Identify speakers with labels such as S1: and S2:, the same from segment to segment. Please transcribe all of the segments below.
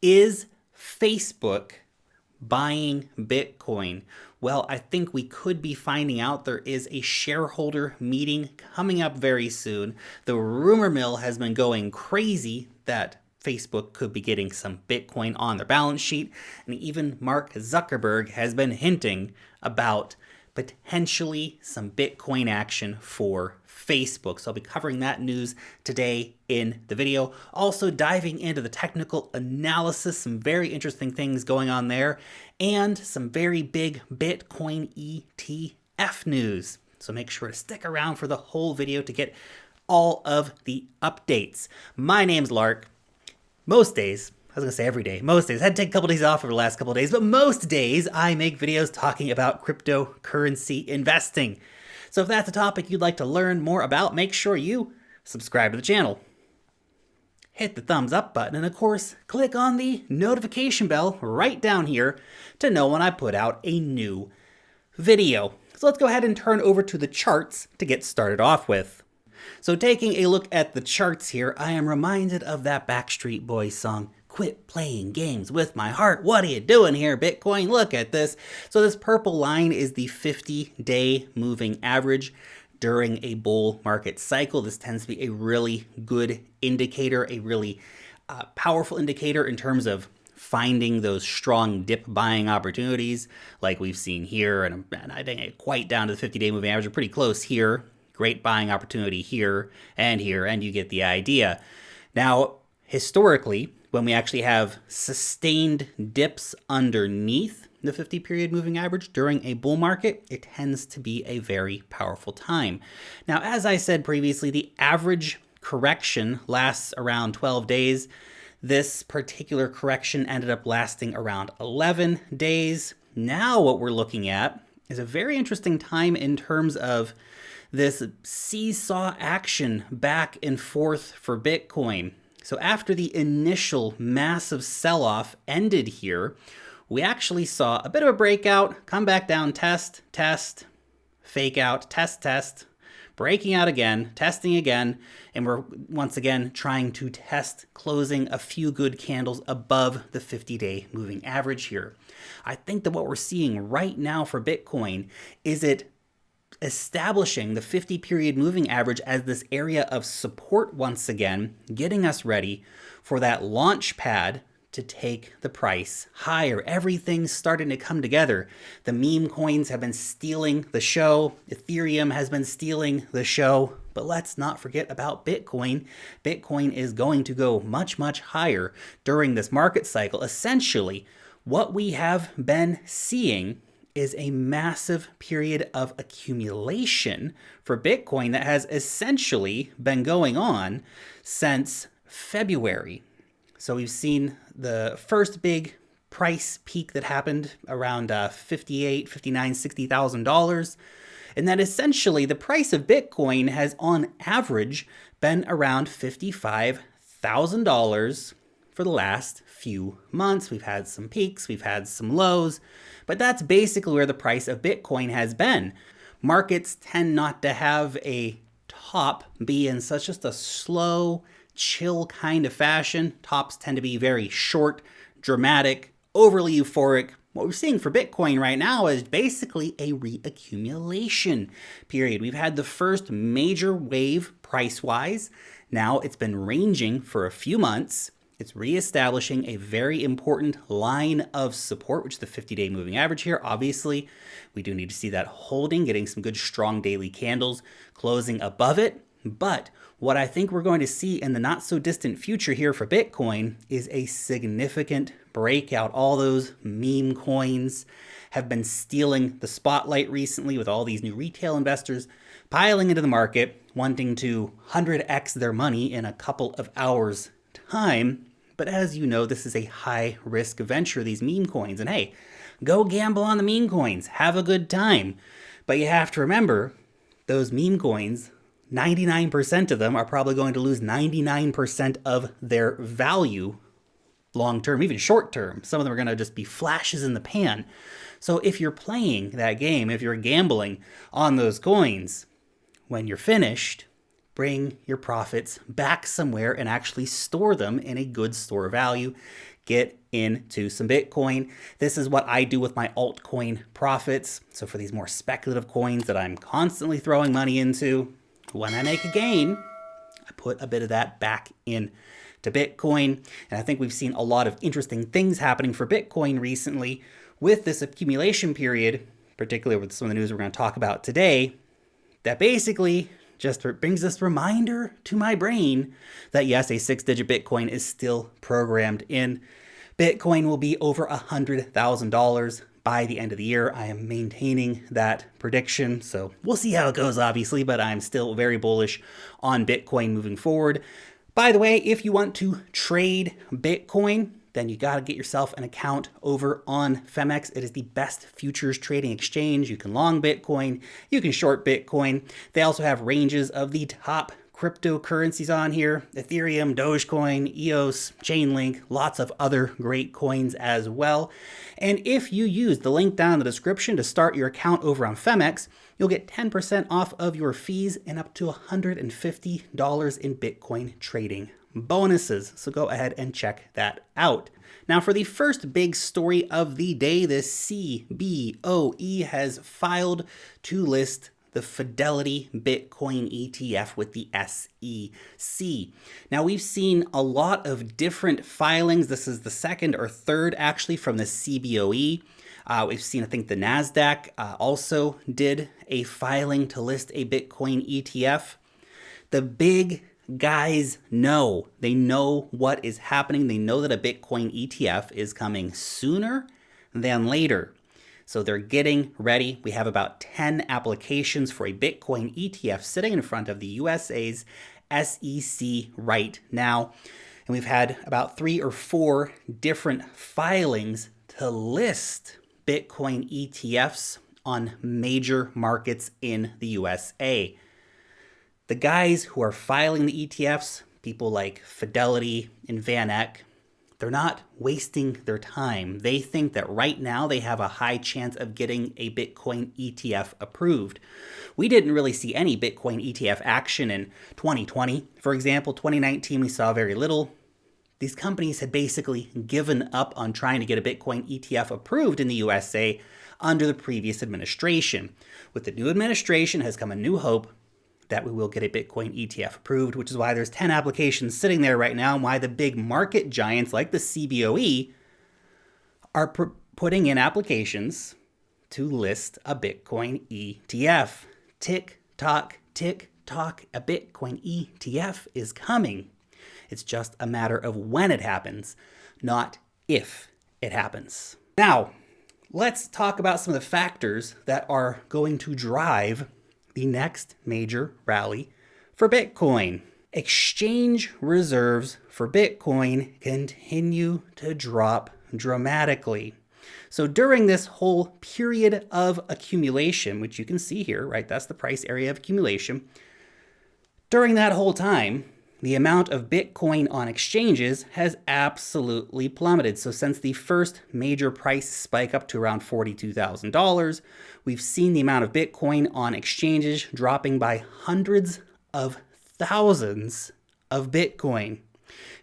S1: Is Facebook buying Bitcoin? Well, I think we could be finding out. There is a shareholder meeting coming up very soon. The rumor mill has been going crazy that Facebook could be getting some Bitcoin on their balance sheet. And even Mark Zuckerberg has been hinting about potentially some Bitcoin action for Facebook. So I'll be covering that news today in the video. Also diving into the technical analysis, some very interesting things going on there, and some very big Bitcoin ETF news. So make sure to stick around for the whole video to get all of the updates. My name's Lark. Most days, I was gonna say every day, most days, I had to take a couple days off over the last couple of days, but most days I make videos talking about cryptocurrency investing. So if that's a topic you'd like to learn more about, make sure you subscribe to the channel. Hit the thumbs up button, and of course, click on the notification bell right down here to know when I put out a new video. So let's go ahead and turn over to the charts to get started off with. So taking a look at the charts here, I am reminded of that Backstreet Boys song, "Quit playing games with my heart. What are you doing here, Bitcoin? Look at this." So this purple line is the 50-day moving average during a bull market cycle. This tends to be a really good indicator, a really powerful indicator in terms of finding those strong dip buying opportunities like we've seen here. And I think quite down to the 50-day moving average. We're pretty close here. Great buying opportunity here, and you get the idea. Now, historically, when we actually have sustained dips underneath the 50-period moving average during a bull market, it tends to be a very powerful time. Now, as I said previously, the average correction lasts around 12 days. This particular correction ended up lasting around 11 days. Now what we're looking at is a very interesting time in terms of this seesaw action back and forth for Bitcoin. So after the initial massive sell-off ended here, we actually saw a bit of a breakout, come back down, test, test, fake out, test, test, breaking out again, testing again, and we're once again trying to test closing a few good candles above the 50-day moving average here. I think that what we're seeing right now for Bitcoin is it establishing the 50-period moving average as this area of support once again, getting us ready for that launch pad to take the price higher. Everything's starting to come together. The meme coins have been stealing the show. Ethereum has been stealing the show. But let's not forget about Bitcoin. Bitcoin is going to go much, much higher during this market cycle. Essentially, what we have been seeing is a massive period of accumulation for Bitcoin that has essentially been going on since February. So we've seen the first big price peak that happened around $58,000, $59,000, $60,000. And that essentially the price of Bitcoin has on average been around $55,000 for the last few months. We've had some peaks, we've had some lows, but that's basically where the price of Bitcoin has been. Markets tend not to have a top be in such just a slow, chill kind of fashion. Tops tend to be very short, dramatic, overly euphoric. What we're seeing for Bitcoin right now is basically a reaccumulation period. We've had the first major wave price-wise. Now it's been ranging for a few months. It's reestablishing a very important line of support, which is the 50-day moving average here. Obviously, we do need to see that holding, getting some good strong daily candles, closing above it. But what I think we're going to see in the not so distant future here for Bitcoin is a significant breakout. All those meme coins have been stealing the spotlight recently with all these new retail investors piling into the market, wanting to 100x their money in a couple of hours time. But as you know, this is a high risk venture, these meme coins. And hey, go gamble on the meme coins, have a good time. But you have to remember, those meme coins, 99% of them are probably going to lose 99% of their value long term, even short term. Some of them are going to just be flashes in the pan. So if you're playing that game, if you're gambling on those coins, when you're finished, bring your profits back somewhere and actually store them in a good store value. get into some Bitcoin. This is what I do with my altcoin profits. So for these more speculative coins that I'm constantly throwing money into, when I make a gain, I put a bit of that back in to Bitcoin. And I think we've seen a lot of interesting things happening for Bitcoin recently with this accumulation period, particularly with some of the news we're going to talk about today, that basically just brings this reminder to my brain that yes, a 6-digit Bitcoin is still programmed in. Bitcoin will be over $100,000 by the end of the year. I am maintaining that prediction. So we'll see how it goes, obviously, but I'm still very bullish on Bitcoin moving forward. By the way, if you want to trade Bitcoin, then you got to get yourself an account over on Femex. It is the best futures trading exchange. You can long Bitcoin, you can short Bitcoin. They also have ranges of the top cryptocurrencies on here: Ethereum, Dogecoin, EOS, Chainlink, lots of other great coins as well. And if you use the link down in the description to start your account over on Femex, you'll get 10% off of your fees and up to $150 in Bitcoin trading bonuses. So go ahead and check that out. Now for the first big story of the day, the CBOE has filed to list the Fidelity Bitcoin ETF with the SEC. Now we've seen a lot of different filings. This is the second or third actually from the CBOE. We've seen, I think the NASDAQ also did a filing to list a Bitcoin ETF. The big guys know. They know what is happening. They know that a Bitcoin ETF is coming sooner than later. So they're getting ready. We have about 10 applications for a Bitcoin ETF sitting in front of the USA's SEC right now. And we've had about 3 or 4 different filings to list Bitcoin ETFs on major markets in the USA. The guys who are filing the ETFs, people like Fidelity and Van Eck, they're not wasting their time. They think that right now they have a high chance of getting a Bitcoin ETF approved. We didn't really see any Bitcoin ETF action in 2020. For example, 2019, we saw very little. These companies had basically given up on trying to get a Bitcoin ETF approved in the USA under the previous administration. With the new administration has come a new hope that we will get a Bitcoin ETF approved, which is why there's 10 applications sitting there right now, and why the big market giants like the CBOE are putting in applications to list a Bitcoin ETF. Tick tock, a Bitcoin ETF is coming. It's just a matter of when it happens, not if it happens. Now, let's talk about some of the factors that are going to drive the next major rally for Bitcoin. Exchange reserves for Bitcoin continue to drop dramatically. So during this whole period of accumulation, which you can see here, right? That's the price area of accumulation. During that whole time, the amount of Bitcoin on exchanges has absolutely plummeted. So since the first major price spike up to around $42,000, we've seen the amount of Bitcoin on exchanges dropping by hundreds of thousands of Bitcoin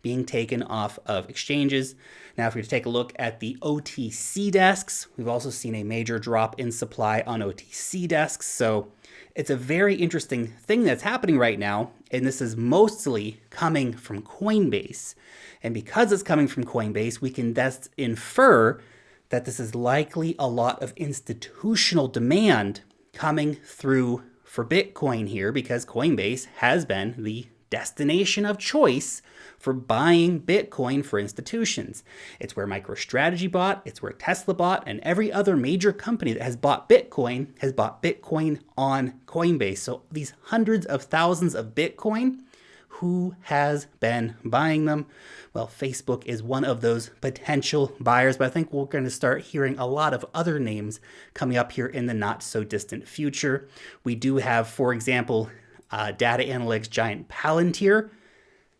S1: being taken off of exchanges. Now, if we take a look at the OTC desks, we've also seen a major drop in supply on OTC desks. So it's a very interesting thing that's happening right now, and this is mostly coming from Coinbase. And because it's coming from Coinbase, we can thus infer that this is likely a lot of institutional demand coming through for Bitcoin here, because Coinbase has been the destination of choice for buying Bitcoin for institutions. It's where MicroStrategy bought, it's where Tesla bought, and every other major company that has bought Bitcoin on Coinbase. So these hundreds of thousands of Bitcoin, who has been buying them? Well, Facebook is one of those potential buyers, but I think we're going to start hearing a lot of other names coming up here in the not so distant future. We do have, for example, data analytics giant Palantir.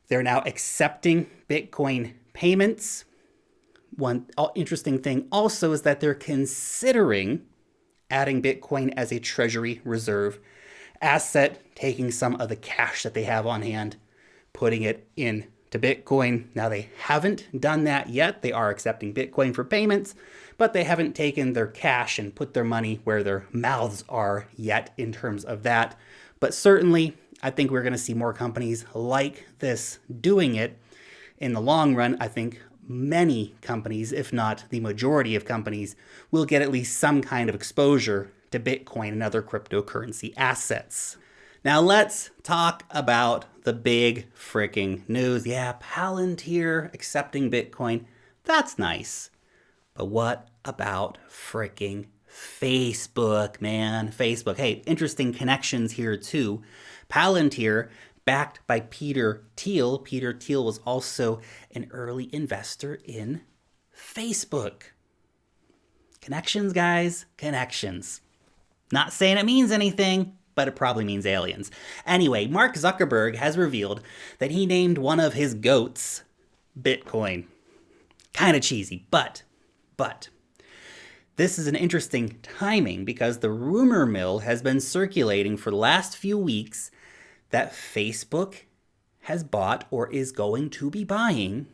S1: They're now accepting Bitcoin payments. One interesting thing also is that they're considering adding Bitcoin as a treasury reserve asset, taking some of the cash that they have on hand, putting it in to Bitcoin. Now, they haven't done that yet. They are accepting Bitcoin for payments, but they haven't taken their cash and put their money where their mouths are yet in terms of that. But certainly, I think we're going to see more companies like this doing it. In the long run, I think many companies, if not the majority of companies, will get at least some kind of exposure to Bitcoin and other cryptocurrency assets. Now let's talk about the big freaking news. Yeah, Palantir accepting Bitcoin. That's nice. But what about freaking Facebook, man? Facebook. Hey, interesting connections here too. Palantir, backed by Peter Thiel. Peter Thiel was also an early investor in Facebook. Connections, guys, connections. Not saying it means anything, but it probably means aliens. Anyway, Mark Zuckerberg has revealed that he named one of his goats Bitcoin. Kind of cheesy, but this is an interesting timing because the rumor mill has been circulating for the last few weeks that Facebook has bought or is going to be buying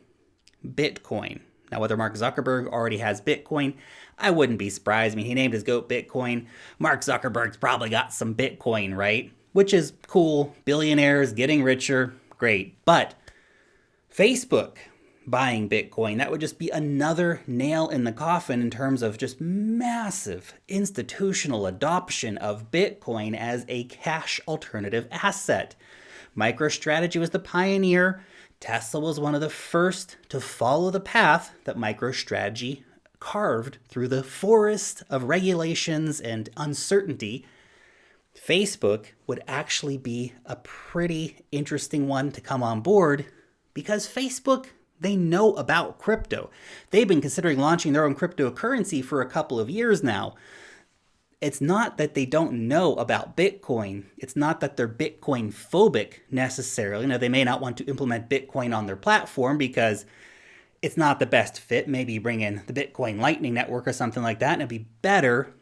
S1: Bitcoin. Now, whether Mark Zuckerberg already has Bitcoin, I wouldn't be surprised. I mean, he named his goat Bitcoin. Mark Zuckerberg's probably got some Bitcoin, right? Which is cool. Billionaires getting richer, great. But Facebook buying Bitcoin, that would just be another nail in the coffin in terms of just massive institutional adoption of Bitcoin as a cash alternative asset. MicroStrategy was the pioneer. Tesla was one of the first to follow the path that MicroStrategy carved through the forest of regulations and uncertainty. Facebook would actually be a pretty interesting one to come on board because Facebook, they know about crypto. They've been considering launching their own cryptocurrency for a couple of years now. It's not that they don't know about Bitcoin. It's not that they're Bitcoin phobic necessarily. Now, they may not want to implement Bitcoin on their platform because it's not the best fit. Maybe bring in the Bitcoin Lightning Network or something like that, and it'd be better.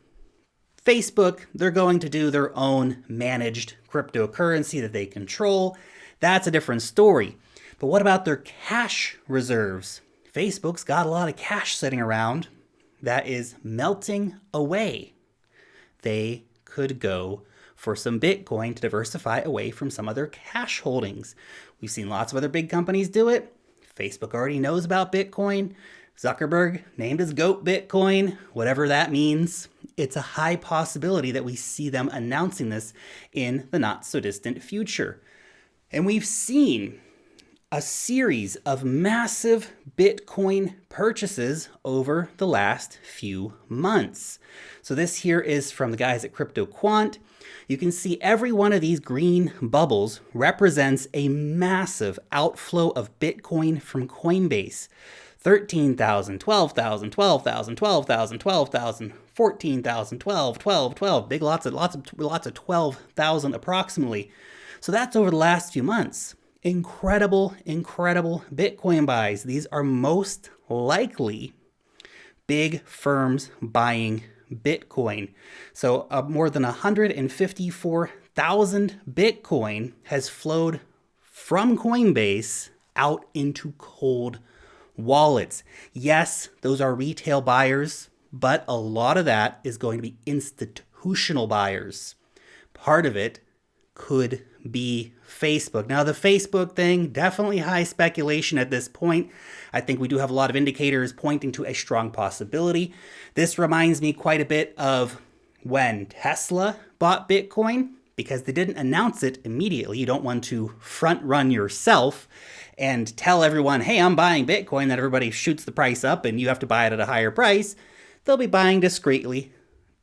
S1: Facebook, they're going to do their own managed cryptocurrency that they control. That's a different story. But what about their cash reserves? Facebook's got a lot of cash sitting around that is melting away. They could go for some Bitcoin to diversify away from some of their cash holdings. We've seen lots of other big companies do it. Facebook already knows about Bitcoin. Zuckerberg named his goat Bitcoin, whatever that means. It's a high possibility that we see them announcing this in the not so distant future. And we've seen a series of massive Bitcoin purchases over the last few months. So this here is from the guys at Crypto Quant. You can see every one of these green bubbles represents a massive outflow of Bitcoin from Coinbase. 13,000, 12,000, 12,000, 12,000, 12,000, 14,000, 12, 12, 12. Big lots of 12,000 approximately. So that's over the last few months. Incredible Bitcoin buys. These are most likely big firms buying Bitcoin. So more than 154,000 Bitcoin has flowed from Coinbase out into cold wallets. Yes, those are retail buyers, but a lot of that is going to be institutional buyers. Part of it could be Facebook. Now, the Facebook thing, definitely high speculation at this point. I think we do have a lot of indicators pointing to a strong possibility. This reminds me quite a bit of when Tesla bought Bitcoin, because they didn't announce it immediately. You don't want to front run yourself and tell everyone, hey, I'm buying Bitcoin, that everybody shoots the price up and you have to buy it at a higher price. They'll be buying discreetly,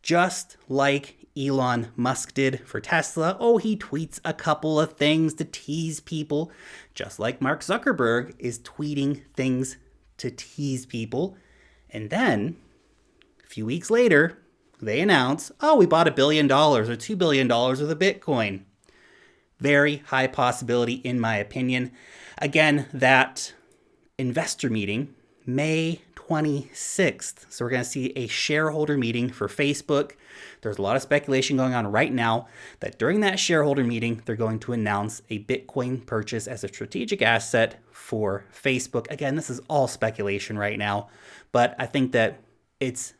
S1: just like Elon Musk did for Tesla. Oh, he tweets a couple of things to tease people, just like Mark Zuckerberg is tweeting things to tease people. And then, a few weeks later, they announce, oh, we bought $1 billion or $2 billion worth of Bitcoin. Very high possibility, in my opinion. Again, that investor meeting, May 26th. So we're going to see a shareholder meeting for Facebook. There's a lot of speculation going on right now that during that shareholder meeting, they're going to announce a Bitcoin purchase as a strategic asset for Facebook. Again, this is all speculation right now, but I think that it's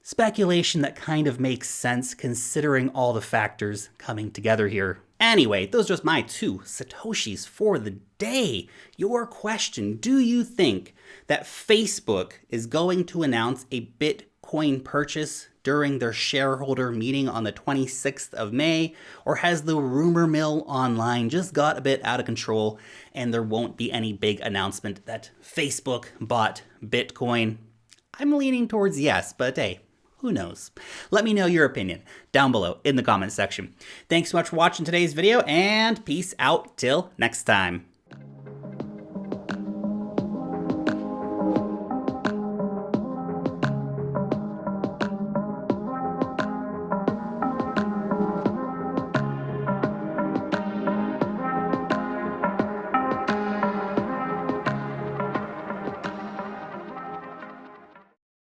S1: speculation that kind of makes sense considering all the factors coming together here. Anyway, those are just my 2 Satoshis for the day. Your question, do you think that Facebook is going to announce a Bitcoin purchase during their shareholder meeting on the 26th of May? Or has the rumor mill online just got a bit out of control and there won't be any big announcement that Facebook bought Bitcoin? I'm leaning towards yes, but hey, who knows? Let me know your opinion down below in the comment section. Thanks so much for watching today's video, and peace out till next time.